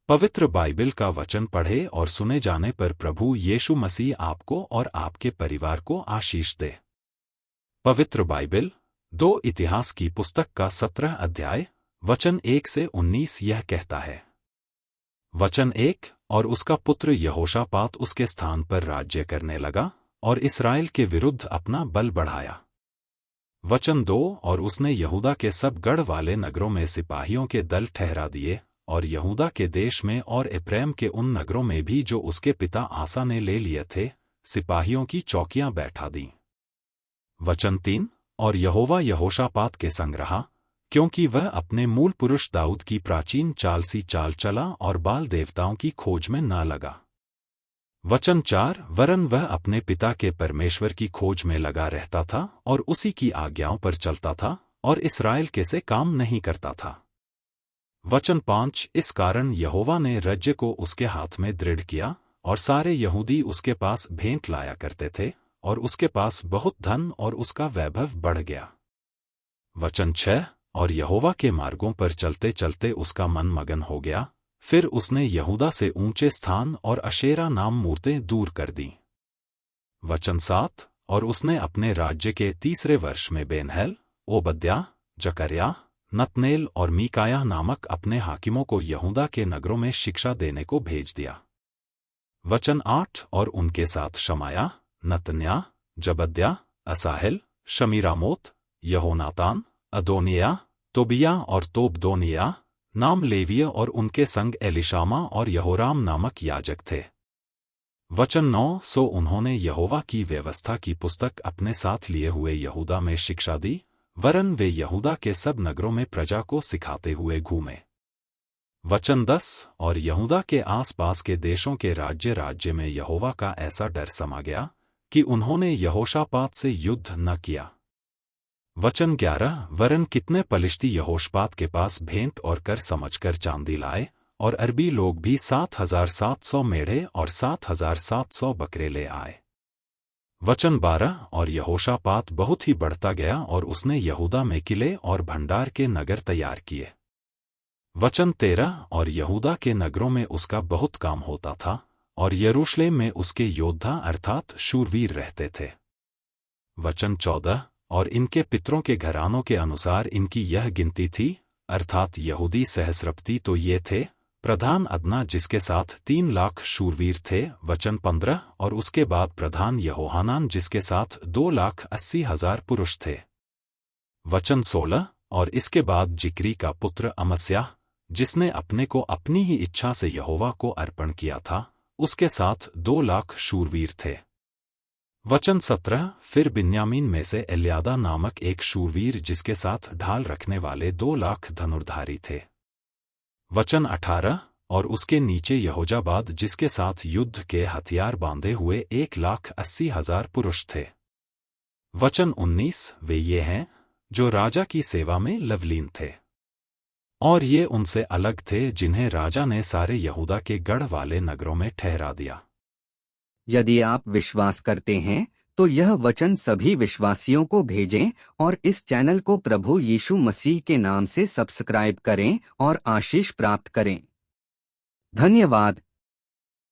पवित्र बाइबल का वचन पढ़े और सुने जाने पर प्रभु यीशु मसीह आपको और आपके परिवार को आशीष दे। पवित्र बाइबल 2 इतिहास की पुस्तक का 17 अध्याय वचन 1 से 19 यह कहता है। वचन 1 और उसका पुत्र यहोशापात उसके स्थान पर राज्य करने लगा और इस्राएल के विरुद्ध अपना बल बढ़ाया। वचन 2 और उसने यहूदा के सब गढ़ वाले नगरों में सिपाहियों के दल ठहरा दिए और यहूदा के देश में और एप्रैम के उन नगरों में भी जो उसके पिता आसा ने ले लिए थे, सिपाहियों की चौकियां बैठा दी। वचन 3 और यहोवा यहोशापात के संग रहा, क्योंकि वह अपने मूल पुरुष दाऊद की प्राचीन चाल सी चाल चला और बाल देवताओं की खोज में न लगा। वचन 4 वरन वह अपने पिता के परमेश्वर की खोज में लगा रहता था और उसी की आज्ञाओं पर चलता था और इस्राएल के से काम नहीं करता था। वचन 5 इस कारण यहोवा ने राज्य को उसके हाथ में दृढ़ किया और सारे यहूदी उसके पास भेंट लाया करते थे और उसके पास बहुत धन और उसका वैभव बढ़ गया। वचन 6 और यहोवा के मार्गों पर चलते चलते उसका मन मगन हो गया, फिर उसने यहूदा से ऊंचे स्थान और अशेरा नाम मूर्तें दूर कर दी। वचन 7 और उसने अपने राज्य के 3रे वर्ष में बेनहल, ओबद्याह, जकर्याह, नतनेल और मीकायाह नामक अपने हाकिमों को यहूदा के नगरों में शिक्षा देने को भेज दिया। वचन 8 और उनके साथ शमायाह, नतन्याह, जबद्याह, असाहेल, शमीरामोत, यहोनातान, अदोनियाह, तोबियाह और तोबदोनियाह नाम लेविय और उनके संग एलिशामा और यहोराम नामक याजक थे। वचन 9 सो उन्होंने यहोवा की व्यवस्था की पुस्तक अपने साथ लिए हुए यहूदा में शिक्षा दी, वरन वे यहूदा के सब नगरों में प्रजा को सिखाते हुए घूमे। वचन 10 और यहूदा के आसपास के देशों के राज्य में यहोवा का ऐसा डर समा गया कि उन्होंने यहोशापात से युद्ध न किया। वचन 11 वरन कितने पलिश्ती यहोशापात के पास भेंट और कर समझकर चांदी लाए और अरबी लोग भी 7,700 मेढ़े और 7,700 बकरे ले आए। वचन 12 और यहोशापात बहुत ही बढ़ता गया और उसने यहूदा में किले और भंडार के नगर तैयार किए। वचन 13 और यहूदा के नगरों में उसका बहुत काम होता था और यरूशलेम में उसके योद्धा अर्थात शूरवीर रहते थे। वचन 14 और इनके पितरों के घरानों के अनुसार इनकी यह गिनती थी, अर्थात यहूदी सहस्रपति तो ये थे, प्रधान अदना जिसके साथ 3 लाख शूरवीर थे। वचन 15 और उसके बाद प्रधान यहोहानान जिसके साथ 2,80,000 पुरुष थे। वचन 16 और इसके बाद जिक्री का पुत्र अमस्याह, जिसने अपने को अपनी ही इच्छा से यहोवा को अर्पण किया था, उसके साथ 2 लाख शूरवीर थे। वचन 17 फिर बिन्यामीन में से एल्यादा नामक एक शूरवीर जिसके साथ ढाल रखने वाले 2 लाख धनुर्धारी थे। वचन 18 और उसके नीचे यहोजाबाद जिसके साथ युद्ध के हथियार बांधे हुए 1,80,000 पुरुष थे। वचन 19 वे ये हैं जो राजा की सेवा में लवलीन थे और ये उनसे अलग थे जिन्हें राजा ने सारे यहूदा के गढ़ वाले नगरों में ठहरा दिया। यदि आप विश्वास करते हैं तो यह वचन सभी विश्वासियों को भेजें और इस चैनल को प्रभु यीशु मसीह के नाम से सब्सक्राइब करें और आशीष प्राप्त करें। धन्यवाद।